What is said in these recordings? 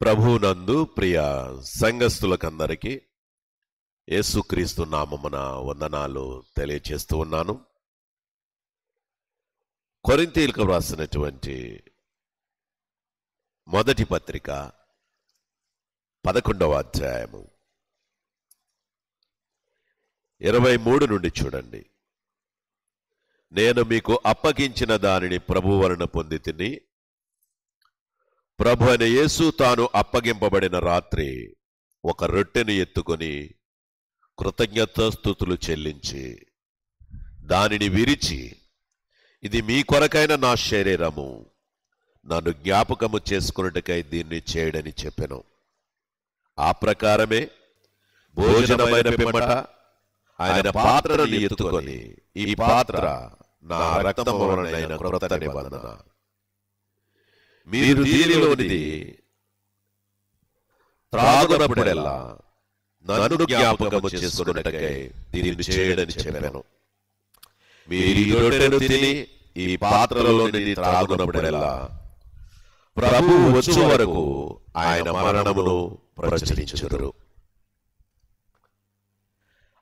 ప్రభునందు ప్రియ సంఘస్థులకందరికీ యేసుక్రీస్తు నామమున వందనాలు తెలియచేస్తూ ఉన్నాను. కొరింథీయులకు వ్రాసినటువంటి మొదటి పత్రిక 11వ అధ్యాయము 23 నుండి చూడండి. నేను మీకు అప్పగించిన దానిని ప్రభువు వలన పొందితిని. ప్రభు అయిన యేసు తాను అప్పగింపబడిన రాత్రి ఒక రొట్టెను ఎత్తుకొని కృతజ్ఞతాస్తుతులు చెల్లించి దానిని విరిచి, ఇది మీ కొరకైన నా శరీరము, నన్ను జ్ఞాపకము చేసుకున్నట్టుకై దీన్ని చేయడని చెప్పెను. ఆ ప్రకారమే భోజనమైన పిమ్మట ఆయన పాత్రను ఎత్తుకొని, ఈ పాత్ర నా రక్తము వలనైన క్రొత్త నిబంధన, మీరు దీనిలోనిది త్రాగునప్పుడెల్లా నన్ను జ్ఞాపకము చేసుకున్నట్టుకై దీన్ని చేయడని చెప్పాను. మీరు ఈ రొట్టెను తిని ఈ పాత్రలోనిది త్రాగునప్పుడెల్లా ప్రభువు వచ్చే వరకు ఆయన మరణమును ప్రచురించుదురు.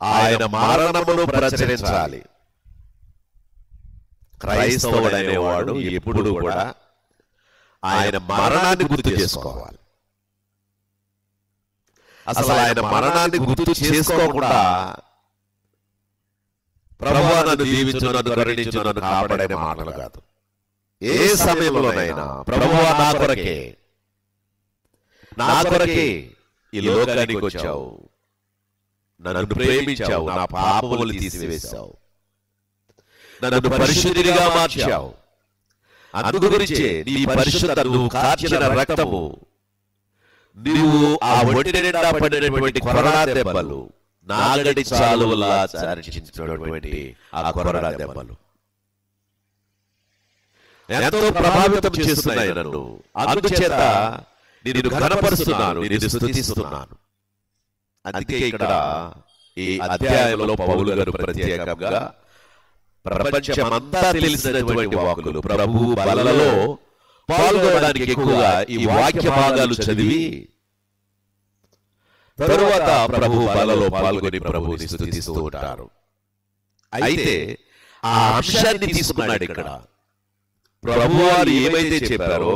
ఆయన మరణమును ప్రచురించాలి. క్రైస్తవుడనేవాడు ఎప్పుడు కూడా ఆయన మరణాన్ని గుర్తు చేసుకోవాలి. అసలు ఆయన మరణాన్ని గుర్తు చేసుకోకుండా ప్రభువా నన్ను దీవించు, నన్ను కరుణించు, నన్ను కాపాడనే మాటలు కాదు. ఏ సమయంలోనైనా ప్రభువా నా కొరకే ఈ లోకానికి వచ్చావు, నన్ను ప్రేమించావు, నా పాపములు తీసివేశావు, నన్ను పరిశుద్ధిగా మార్చావు. అందు గురించే నీ పరిశుద్ధ నువ్వు కార్చిన రక్తము, నువ్వు ఆ ఒంటి నిండా పడినటువంటి కొరడా దెబ్బలు, నాగడి చాలువలా చారించినటువంటి ఆ కొరడా దెబ్బలు ఎంతో ప్రభావితం చేస్తున్నాయి నన్ను. అందుచేత నిన్ను ఘనపరుస్తున్నాను, నిన్ను స్తుతిస్తున్నాను. అందుకే ఇక్కడ ఈ అధ్యాయంలో పౌలు గారు ప్రత్యేకంగా ప్రపంచమంతా తెలిసినటువంటి వాక్కులు, ప్రభు బలలో పాల్గొనడానికి ఎక్కువగా ఈ వాక్య భాగాలు చదివి తరువాత ప్రభు బలలో పాల్గొని ప్రభుని స్తుతిస్తూ ఉంటారు. అయితే ఆ అంశాన్ని తీసుకున్నాడు ఇక్కడ. ప్రభు వారు ఏమైతే చెప్పారో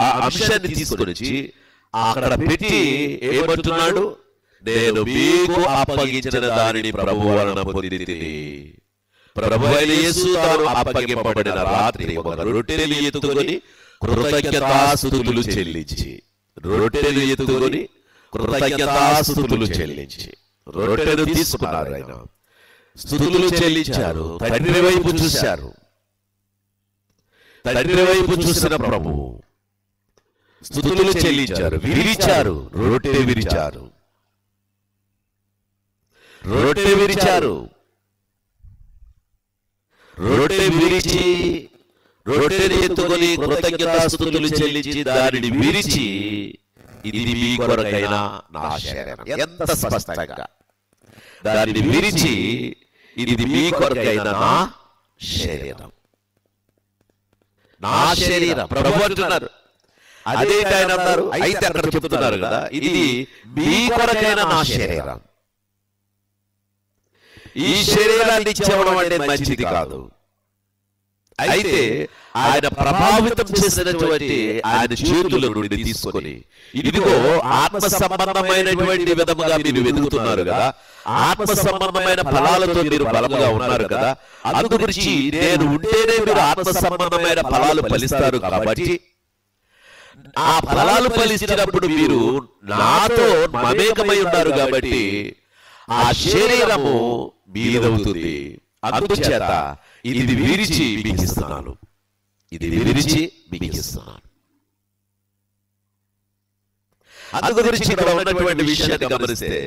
ఆ అంశాన్ని తీసుకొని అక్కడ పెట్టి ఏమంటున్నాడు? నేను మీకు అప్పగించిన దానిని ప్రభు వలన పొందితిని. ప్రభు అయిన యేసు తాను అప్పగింపబడిన రాత్రి ఒక రొట్టెను ఎత్తుకొని కృతజ్ఞతాస్తుతులు చెల్లించి, రొట్టెను ఎత్తుకొని కృతజ్ఞతాస్తుతులు చెల్లించి రొట్టెను తీసుకున్నారు. ఆయన స్తుతులు చెల్లించారు, తండ్రి వైపు చూశారు. తండ్రి వైపు చూసిన ప్రభు స్తుతులు చెల్లించారు, విరిచారు, రొట్టె విరిచారు, రొట్టె విరిచారు. రొట్టె విరిచి రొట్టెని ఎత్తుకొని కృతజ్ఞతాస్తుతులు చెల్లించి దానిని విరిచి, ఇది మీ కొరకైన నా శరీరం. ఎంత స్పష్టంగా దానిని విరిచి, ఇది మీ కొరకైన నా శరీరం, నా శరీరం ప్రభు అంటున్నారు. అదే ఆయన అన్నారు. అయితే అక్కడ చెప్తున్నారు కదా, ఇది మీ కొరకైన నా శరీరం. ఈ శరీరాన్ని ఇచ్చేవడం అంటే మంచిది కాదు. అయితే ఆయన ప్రభావితం చేసినటువంటి ఆయన చేతుల నుండి తీసుకొని, ఇదిగో ఆత్మ సంబంధమైనటువంటి విధముగా మీరు వెతుకుతున్నారు కదా, ఆత్మ సంబంధమైన ఫలాలతో మీరు బలముగా ఉన్నారు కదా, అందు గురించి నేను ఉంటేనే మీరు ఆత్మ సంబంధమైన ఫలాలు ఫలిస్తారు. కాబట్టి ఆ ఫలాలు ఫలించినప్పుడు మీరు నాతో మమేకమై ఉన్నారు కాబట్టి ఆ శరీరము మీదవుతుంది. అందుచేత ఇది విరిచి మీకు ఇస్తున్నాను, ఇది విరిచి మీకు ఇస్తున్నాను. అందు గురించి ఇక్కడ ఉన్నటువంటి విషయాన్ని గమనిస్తే,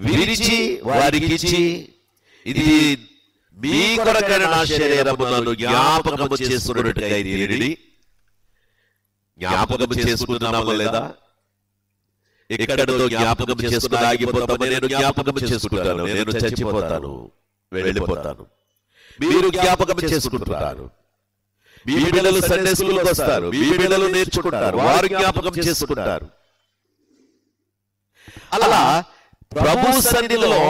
విరిచి వారికి ఇచ్చి, ఇది మీ కొరకైన నా శరీరము, నన్ను జ్ఞాపకము చేసుకున్నట్టుగా దీనిని జ్ఞాపకం చేసుకుంటున్నామా లేదా? ఎక్కడతో జ్ఞాపకం చేసుకుని ఆగిపోతామో, నేను జ్ఞాపకం చేసుకుంటాను, నేను చచ్చిపోతాను, వెళ్ళిపోతాను. మీరు జ్ఞాపకం చేసుకుంటున్నారు. మీ బిడ్డలు సండే స్కూల్కి వస్తారు, మీ బిడ్డలు నేర్చుకుంటారు, వారు జ్ఞాపకం చేసుకుంటారు. అలా ప్రభు సన్నిధిలో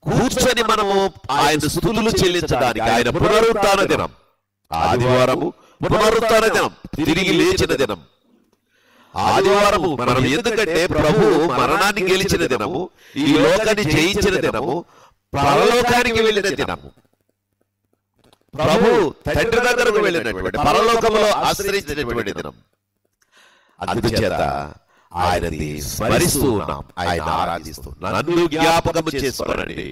కూర్చొని మనము ఆయన స్తుతులు చెల్లించడానికి, ఆయన పునరుత్థాన దినం, ఆదివారము పునరుత్థాన దినం, తిరిగి లేచిన దినం. ఆదివారము మనం ఎందుకంటే ప్రభు మరణాన్ని గెలిచిన దినము, ఈ లోకాన్ని జయించిన దినము, పరలోకానికి వెళ్ళిన దినము, ప్రభు తండ్రి దగ్గరకు వెళ్ళినటువంటి, పరలోకములో ఆశ్రయించినటువంటి దినం. అందుచేత ఆయనని స్మరిస్తూ ఉన్నాం, ఆయన ఆరాధిస్తూ. నన్ను జ్ఞాపకము చేసుకోనండి,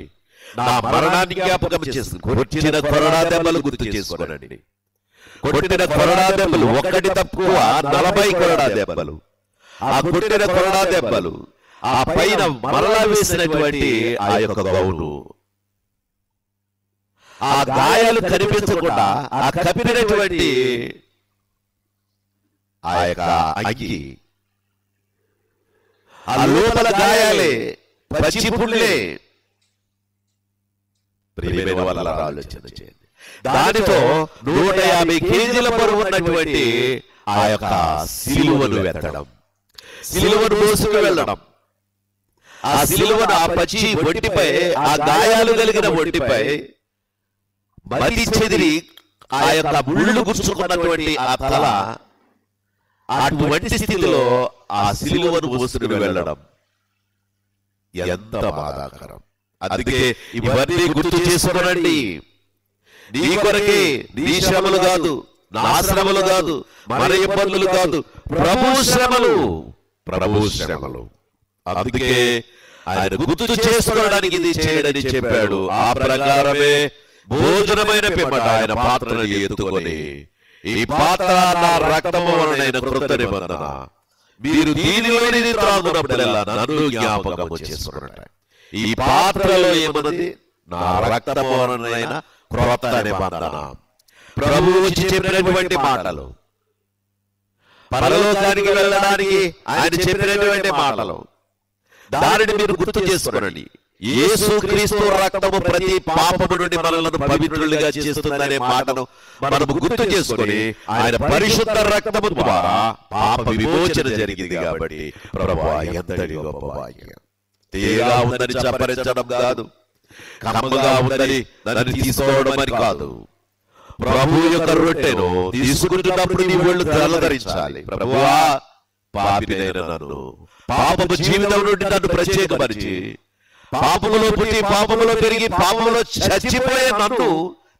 నా మరణాన్ని జ్ఞాపకం చేసుకుని, కొట్టిన కొరడా దెబ్బలు గుర్తు చేసుకోనండి. కొట్టిన కొరడా దెబ్బలు ఒక్కటి తక్కువ 40 కొరడా దెబ్బలు. ఆ కొట్టిన కొరడా దెబ్బలు, ఆ పైన మరలా వేసినటువంటి ఆ యొక్క గౌను, ఆ గాయాలు కనిపించకుండా ఆ కప్పినటువంటి ఆ యొక్క అంగి, ఆ లోపల గాయాలే, పచ్చి పుండ్లే. ప్రియమైన వాళ్ళ ఆలోచన చేయండి. దానితో 150 కేజీల బరువు ఉన్నటువంటి ఆ యొక్క సిలువను ఎత్తడం, సిలువను మోసుకు వెళ్ళడం, ఆ సిలువను ఆ పచ్చి ఒంటిపై, ఆ గాయాలు కలిగిన ఒంటిపై మతి చెదిరి ఆ యొక్క ముళ్ళు గుచ్చుకున్నటువంటి ఆ తల, అటువంటి స్థితిలో ఆ సిలువను మోసుకుని వెళ్ళడం ఎంత బాధాకరం. అందుకే ఇవన్నీ గుర్తు చేసుకోనండి. నీ కొరకే, నీ శ్రమలు కాదు, నా శ్రమలు కాదు, మన ఇబ్బందులు కాదు, ప్రభు శ్రమలు, ప్రభు శ్రమలు. అందుకే ఆయన గుర్తు చేసుకోవడానికి ఇది చేయడని చెప్పాడు. ఆ ప్రకారమే భోజనమైన పిమ్మట ఆయన పాత్రను ఎత్తుకొని, ఈ పాత్ర నా రక్తము వలన కృత నిబంధన, మీరు దీనిలోని త్రాగునప్పుడల్లా నన్ను జ్ఞాపకము చేసుకున్నట్టు. ఈ పాత్రలో ఏమన్నది? నా రక్తము వలన క్రొత్త నిబంధన. ప్రభువు చెప్పినటువంటి మాటలు, పరలోకానికి వెళ్ళడానికి ఆయన చెప్పినటువంటి మాటలు, దానిని మీరు గుర్తు చేసుకోనండి. యేసు క్రీస్తు రక్తము ప్రతి పాపము నుండి మనలను పవిత్రులుగా చేస్తుందనే మాటను మనము గుర్తు చేసుకొని, ఆయన పరిశుద్ధ రక్తము ద్వారా పాప విమోచన జరిగింది. కాబట్టి ప్రభువా, ఎంతటి గొప్ప భాగ్యం. తీయగా ఉందని చప్పరించడం కాదు, కమ్మగా ఉందని దాన్ని తీసుకోవడం అని కాదు. ప్రభు యొక్క రొట్టెను తీసుకుంటున్నప్పుడు నీ ఒళ్ళు తెల్లదరించాలి. ప్రభువా, పాపినైన నన్ను, పాపము జీవితం నుండి నన్ను ప్రత్యేకపరిచి, పాపములో పుట్టి పాపములో పెరిగి పాపములో చచ్చిపోయే నన్ను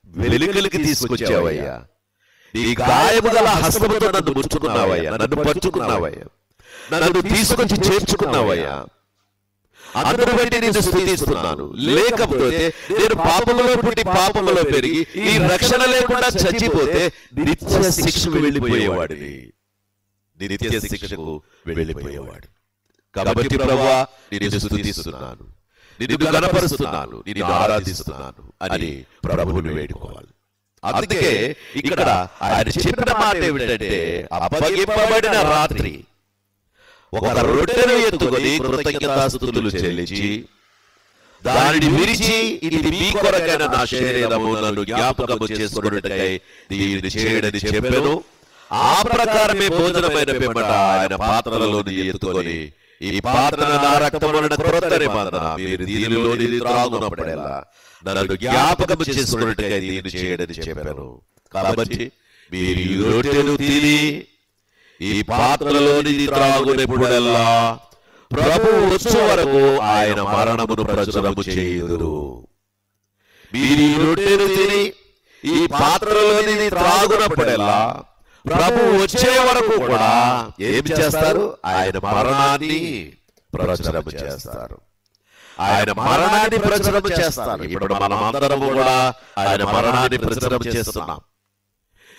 వెలుగులోకి తీసుకొచ్చావయ్యా. నీ గాయము గల హస్తముతో నన్ను ముట్టుకున్నావయ్యా, నన్ను పట్టుకున్నావయ్యా, నన్ను తీసుకొచ్చి చేర్చుకున్నావయ్యా. అందును బట్టి నేను స్తుతిస్తున్నాను. లేకపోతే నేను పాపములో పుట్టి పాపములో పెరిగి ఈ రక్షణ లేకుండా చచ్చిపోతే నిత్య శిక్షకు వెళ్ళిపోయేవాడిని, నిత్య శిక్షకు వెళ్ళిపోయేవాడు. కాబట్టి ప్రభువా, నేను స్తుతిస్తున్నాను, నిన్ను కనపరుస్తున్నాను, నిన్ను ఆరాధిస్తున్నాను అని ప్రభువుని వేడుకోవాలి. అందుకే ఇక్కడ ఆయన చెప్పిన మాట ఏమిటంటే, అప్పగింపబడిన రాత్రి ఒక రొట్టెను ఎత్తుకొని కృతజ్ఞతాస్తుతులు చెల్లించి దానిని విరిచి, ఇది మీ కొరకైన నా శరీరము, నన్ను జ్ఞాపకము చేసుకొనుటకై దీనిని చేయడని చెప్పెను. ఆ ప్రకారమే భోజనమైన పిమ్మట ఆయన పాత్రలోని ఎత్తుకొని, ఈ పాత్ర నా రక్తమున క్రొత్త నిబంధన, మీరు దీనిలోని త్రాగునప్పుడెల్లా నన్ను జ్ఞాపకము చేసుకొనుటకై దీనిని చేయడని చెప్పాను. కాబట్టి మీరు ఈ రొట్టెను తిని ఈ పాత్రలోని త్రాగునప్పుడెల్లా ప్రభు వచ్చు వరకు ఆయన మరణమును ప్రచురము చేయుదురు. మీరు ఈ రొట్టెను తిని ఈ పాత్రలోని త్రాగునప్పుడెల్లా ప్రభు వచ్చే వరకు కూడా ఏమి చేస్తారు? ఆయన మరణాన్ని ప్రచురము చేస్తారు, ఆయన మరణాన్ని ప్రచురము చేస్తారు. ఇప్పుడు మనం అందరము కూడా ఆయన మరణాన్ని ప్రచురము చేస్తున్నాం.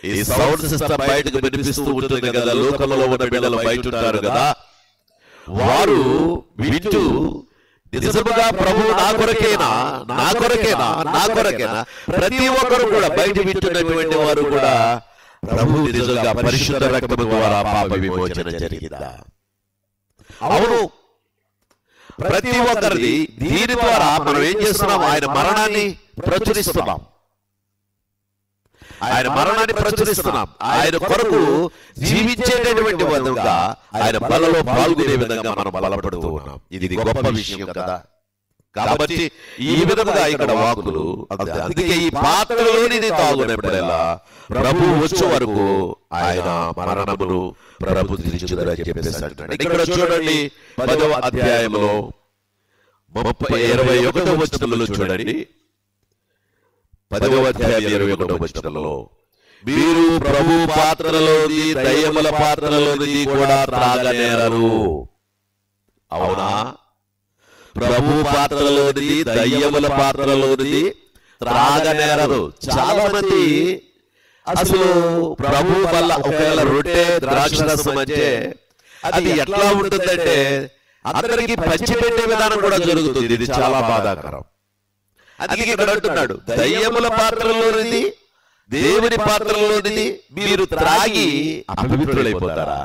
ఈ సౌండ్ సిస్టమ్ బయటకు వినిపిస్తూ ఉంటుంది కదా, లోకంలో ఉన్న బిడ్డలు బయట ఉంటారు కదా, వారు వింటూ నిజముగా ప్రభు నా కొరకేనా, నా కొరకేనా, నా కొరకేనా, ప్రతి ఒక్కరు కూడా బయట వింటున్నటువంటి వారు కూడా ప్రభు నిజంగా పరిశుద్ధ రక్తము ద్వారా పాప విమోచన జరిగిందా? అవును, ప్రతి ఒక్కరిది. దీని ద్వారా మనం ఏం చేస్తున్నాం? ఆయన మరణాన్ని ప్రచురిస్తున్నాం. ఆయన మరణాన్ని ప్రచురిస్తున్నాం. ఆయన కొరకు జీవించేటటువంటి విధంగా ఆయన బలలో పాల్గొనే విధంగా మనం బలపడుతూ ఉన్నాం. ఇది గొప్ప విషయం కదా. కాబట్టి ఈ విధంగా ఇక్కడ వాక్కులు, అందుకే ఈ పాత్రలోనిది తాగునప్పుడల్లా ప్రభు వచ్చే వరకు ఆయన మరణమును ప్రభు తీర్చుదని చెప్పేసి అంటున్నాడు. ఇక్కడ చూడండి 10వ అధ్యాయంలో 21వ వచనంలో చూడండి, 10వ అధ్యాయం 21వ వచనంలో, మీరు ప్రభు పాత్రలోని దయ్యముల పాత్రలోనిది కూడా త్రాగనేరరు. అవునా? ప్రభు పాత్రలోనిది దయ్యముల పాత్రలోనిది త్రాగనేరరు. చాలా మంది అసలు ప్రభు వల్ల ఒకవేళ రొట్టె ద్రాక్షరసం అంటే అది ఎట్లా ఉంటుందంటే అందరికీ పంచిపెట్టే విధానం కూడా జరుగుతుంది. ఇది చాలా బాధాకరం. అందుకే ఇక్కడ అంటున్నాడు, దయ్యముల పాత్రలోనిది దేవుని పాత్రలోనిది మీరు త్రాగి అపవిత్రులైపోతారా?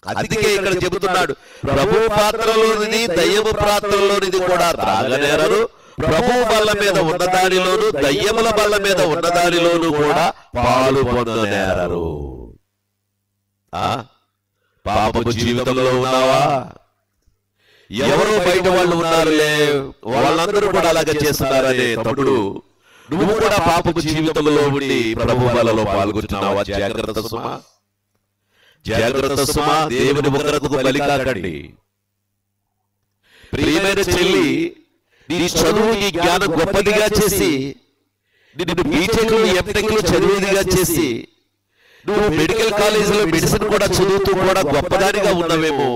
అందుకే ఇక్కడ చెబుతున్నాడు, ప్రభు పాత్రలోనిది దయ్యము పాత్రలోనిది కూడా త్రాగనేరరు. ప్రభు బల్ల మీద ఉన్నదానిలోను దయ్యముల బల్ల మీద ఉన్నదానిలోను కూడా పాలు పొందనేరరు. పాపపు జీవితంలో ఉన్నావా? ఎవరు బయట వాళ్ళు ఉన్నారులే, వాళ్ళందరూ కూడా అలాగే చేస్తున్నారనే తమ్ముడు, నువ్వు కూడా పాపపు జీవితంలో ఉండి ప్రభు బలలో పాల్గొంటున్నావా? జాగ్రత్త సుమా, జాగ్రత్త సుమా. దేవుని ఉగ్రతకు బలి కాకండి. ప్రియమైన చెల్లి, నీ చదువు నీ జ్ఞానం గొప్పదిగా చేసి, నిన్ను బీటెక్లు ఎంటెక్లు చదివేదిగా చేసి, నువ్వు మెడికల్ కాలేజీలో మెడిసిన్ కూడా చదువుతూ కూడా గొప్పదానిగా ఉన్నవేమో,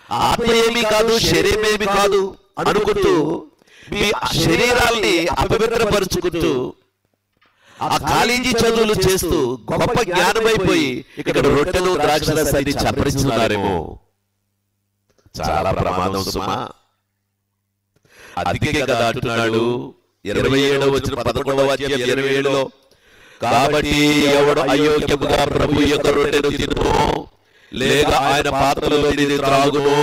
ఆత్మ ఏమీ కాదు శరీరం ఏమీ కాదు అనుకుంటూ మీ శరీరాల్ని అపవిత్రపరుచుకుంటూ ఆ కాలేజీ చదువులు చేస్తూ గొప్ప జ్ఞానమైపోయి ఇక్కడ రొట్టెలు ద్రాక్షరసాన్ని చప్పరిస్తున్నారేమో. చాలా ప్రమాదం సుమా. అందుకే కదా అంటున్నాడు 27వ వచనం 11వ అధ్యాయం 27లో, కాబట్టి ఎవడు అయోగ్యముగా ప్రభు యొక్క రొట్టెను తినునో లేక ఆయన పాత్రలోనిది త్రాగునో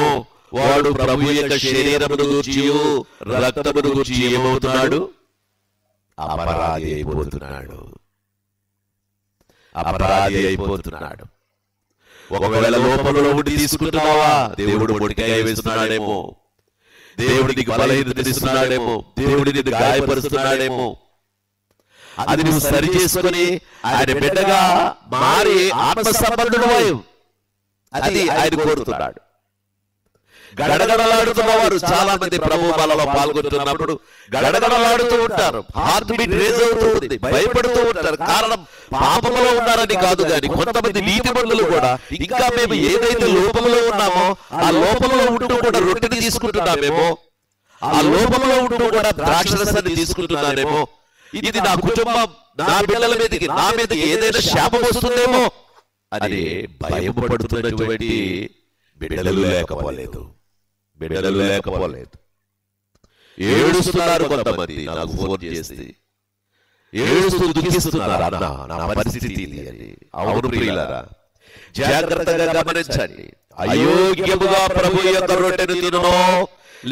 వాడు ప్రభు యొక్క శరీరమును గూర్చియు రక్తమును గూర్చి ఏమవుతున్నాడు? అపరాధి అయిపోతున్నాడు. అపరాధి అయిపోతున్నాడు. ఒకవేళ లోపలలో ఉండి తీసుకుంటున్నావా? దేవుడు మొడికాయ వేస్తున్నాడేమో, దేవుడికి బలహీనతనిస్తున్నాడేమో, దేవుడిని గాయపరుస్తున్నాడేమో. అది నువ్వు సరి చేసుకుని ఆయన బిడ్డగా మారి ఆత్మ సంబంధుడు అది ఆయన కోరుతున్నాడు. గడగడలాడుతున్నవారు చాలా మంది ప్రభు బలలో పాల్గొంటున్నప్పుడు గడగడలాడుతూ ఉంటారు. హార్ట్ బీట్ రేజ్ అవుతూ ఉంది, భయపడుతూ ఉంటారు. కారణం పాపములో ఉన్నారని కాదు, కానీ కొంతమంది నీతిమంతులు కూడా ఇంకా మేము ఏదైతే లోపంలో ఉన్నామో ఆ లోపంలో ఉంటూ కూడా రొట్టెని తీసుకుంటున్నామేమో, ఆ లోపంలో ఉంటూ కూడా ద్రాక్షరసాన్ని తీసుకుంటున్నానేమో, ఇది నా కుటుంబం నా బిడ్డల మీదకి నా మీదకి ఏదైనా శాపం వస్తుందేమో అని భయపడుతున్నటువంటి బిడ్డలు లేకపోలేదు. బిడ్డలు లేకపోలేదు. ఏడుస్తున్నారు కొంతమంది నాకు ఫోన్ చేసి, ఏడుస్తూ దుఃఖిస్తున్నారు, అన్న నా పరిస్థితి ఇది అని. అవును ప్రియులారా, జాగ్రత్తగా గమనించండి. అయోగ్యముగా ప్రభు యొక్క రొట్టెను తినునో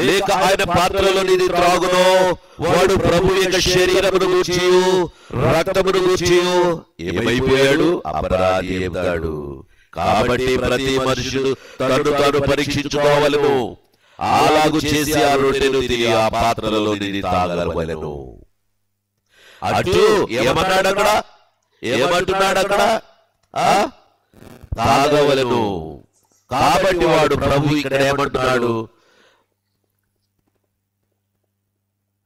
లేక ఆయన పాత్రలోనిది త్రాగునో వాడు ప్రభు యొక్క శరీరమును గూర్చియు రక్తమును గూర్చియు ఏమైపోయాడు? అపరాధి అవుతాడు. కాబట్టి ప్రతి మనుషుడు తను తాను పరీక్షించుకోవలెను, అలాగు చేసి ఆ రొట్టెను తిని ఆ పాత్రలోనిది తాగవలెను. అటు ఏమన్నాడు అక్కడ? ఏమంటున్నాడు అక్కడ? తాగవలెను. కాబట్టి వాడు ప్రభు ఇక్కడ ఏమంటున్నాడు?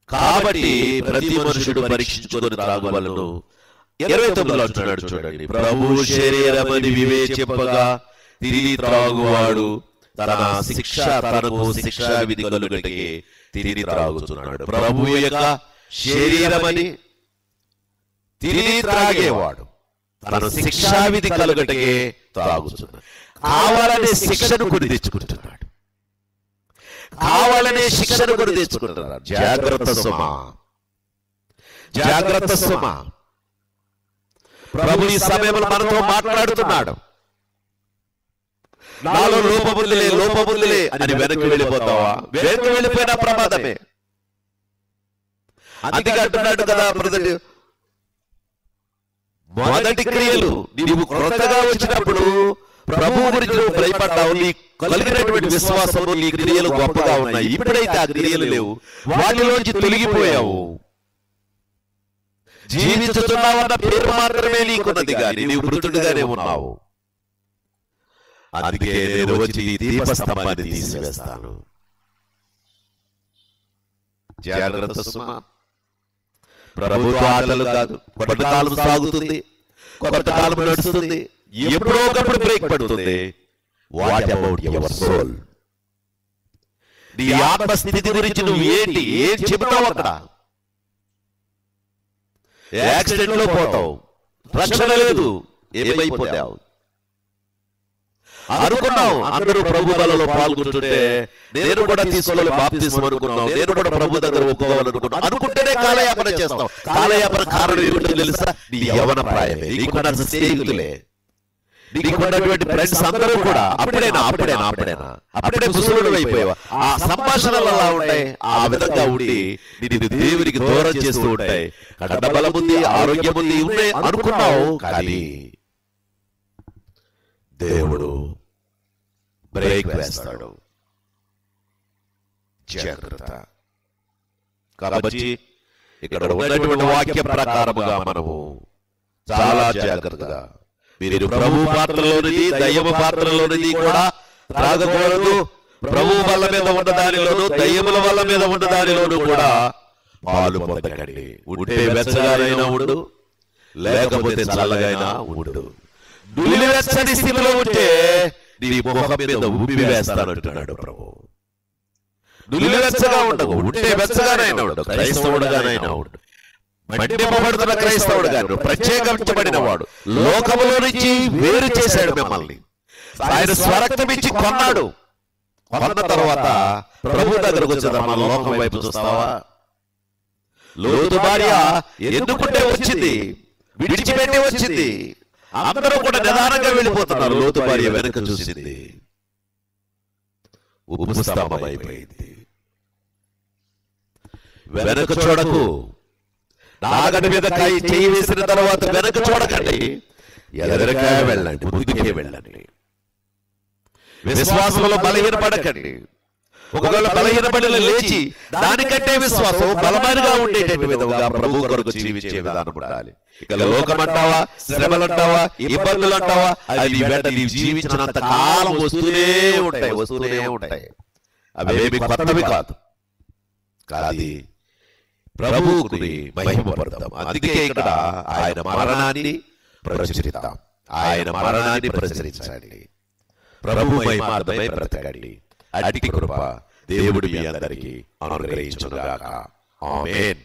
కాబట్టి ప్రతి మనుషుడు పరీక్షించుకొని త్రాగవలెను. 29లో అంటున్నాడు చూడండి, ప్రభు శరీరమని వివేచింపగా తిరిగి త్రాగువాడు తన శిక్ష తనకు శిక్షా విధి కలుగటకే తిరిగి త్రాగుతున్నాడు. ప్రభు యొక్క శరీరమని తిరిగి త్రాగేవాడు తన శిక్షా విధి కలుగటకే త్రాగుతున్నాడు. కావాలనే శిక్షను కొని తెచ్చుకుంటున్నాడు. కావాలనే శిక్షను కొని తెచ్చుకుంటున్నాడు. జాగ్రత్త సుమా, జాగ్రత్త సుమా. ప్రభు ఈ సమయంలో మనతో మాట్లాడుతున్నాడు. నాలో లోపముందులే లోపముందులే అని వెనక్కి వెళ్ళిపోతావా? వెనక్కి వెళ్ళిపోయినా ప్రమాదమే. అందుకే అంటున్నాడు కదా బ్రదర్, మొదటి క్రియలు నీవు క్రొత్తగా వచ్చినప్పుడు ప్రభువు గురించి నువ్వు భయపడ్డావు, నీ కలిగినటువంటి విశ్వాసము, నీ క్రియలు గొప్పగా ఉన్నాయి. ఇప్పుడైతే ఆ క్రియలు లేవు, వాటిలోంచి తొలగిపోయావు. జీవించుతున్నావన్న పేరు మాత్రమే నీకున్నది, కానీ నీవు మృతుడుగానే ఉన్నావు. అందుకే నేను వచ్చి ఈ దీపస్తంభాన్ని తీసివేస్తాను. జాగ్రత్త సుమా, ప్రభుత్వ ఆటలు కాదు. కొంతకాలం సాగుతుంది, కొంతకాలం నడుస్తుంది, ఎప్పుడో ఒకప్పుడు బ్రేక్ పడుతుంది. What about your soul? నీ ఆత్మస్థితి గురించి నువ్వు ఏం చెబుతావు? అక్కడ యాక్సిడెంట్ లో పోతావు, రక్షణ లేదు, ఏమైపోతావు అనుకున్నావు. అందరూ ప్రభు బలలో పాల్గొంటుంటే నేను కూడా తీసుకోవాలి బాప్తిస్మం అనుకున్నావు, నేను కూడా ప్రభు దగ్గర ఒప్పుకోవాలనుకున్నావు. అనుకుంటేనే కాలయాపన చేస్తావు. కాలయాపన కారణం ఏమిటో తెలుసా? నీ యవన ప్రాయమే, నీకున్న స్నేహితులే, నీకున్నటువంటి ఫ్రెండ్స్ అందరూ కూడా అప్పుడే ముసలుడు అయిపోయావు. ఆ సంభాషణలు అలా ఉంటాయి, ఆ విధంగా ఉండి నిన్ను దేవునికి దూరం చేస్తూ ఉంటాయి. కండబలం ఉంది, ఆరోగ్యం ఉంది, ఉన్నాయి అనుకున్నావు, కానీ దేవుడు బ్రేక్ వేస్తాడు. జాగ్రత్త. కాబట్టి ఇక్కడ ఉన్నటువంటి వాక్య ప్రకారముగా మనము చాలా జాగ్రత్తగా, మీరు ప్రభు పాత్రలోనిది దయ్యమ పాత్రలోనిది కూడా త్రాగకూడదు. ప్రభు వల్ల మీద ఉన్న దానిలోను దయ్యముల వల్ల మీద ఉన్న దానిలోను కూడా పాలు పొందకండి. ఉంటే వెచ్చగానైనా ఉండు, లేకపోతే చల్లగైనా ఉండు. నులివెచ్చని స్థితిలో ఉంటే నీ ముఖం మీద ఉబ్బి వేస్తానంటున్నాడు ప్రభు. నులివెచ్చగా ఉండవు, ఉంటే వెచ్చగానైనా ఉండు, క్రైస్తవుడుగానైనా ఉండు. మండిపబడుతున్న క్రైస్తవుడు గారు ప్రత్యేకించబడిన వాడు, లోకములో నుంచి వేరు చేశాడు మిమ్మల్ని. ఆయన స్వరక్తం ఇచ్చి కొన్నాడు. కొన్న తర్వాత ప్రభు దగ్గరకు వచ్చేదా మన లోకం వైపు చూస్తావా? లోతు భార్య ఎందుకుంటే వచ్చింది, విడిచిపెట్టి వచ్చింది. అందరూ కూడా నిదానంగా వెళ్ళిపోతున్నారు. లోతు భార్య వెనక చూసింది, ఉప్పు స్తంభం అయిపోయింది. వెనక చూడకు. నాగటి మీద చెయ్యి వేసిన తర్వాత వెనక చూడకండి, ఎదురుగా వెళ్ళండి, ముందుకే వెళ్ళండి. విశ్వాసంలో బలహీనపడకండి. ఒకవేళ బలహీనపడిన లేచి దానికంటే విశ్వాసం బలమైనగా ఉండేటట్టు విధంగా ప్రభు కొరకు జీవించే విధానం ఉండాలి. ఇక లోకం అంటావా, శ్రమలు అంటావా, ఇబ్బందులు అంటావా, అది వెంట నీవు జీవించినంత కాలం వస్తూనే ఉంటాయి. అవేమి కొత్తవి కాదు. కాదు, ప్రభువుని మహిమపడతాం. అందుకే ఇక్కడ ఆయన మరణాన్ని ప్రచురిద్దాం, ఆయన మరణాన్ని ప్రచురించండి, ప్రభు మహిమార్థమై బ్రతకండి. అట్టి కృప దేవుడు మీ అందరికీ అనుగ్రహించునుగాక. ఆమేన్.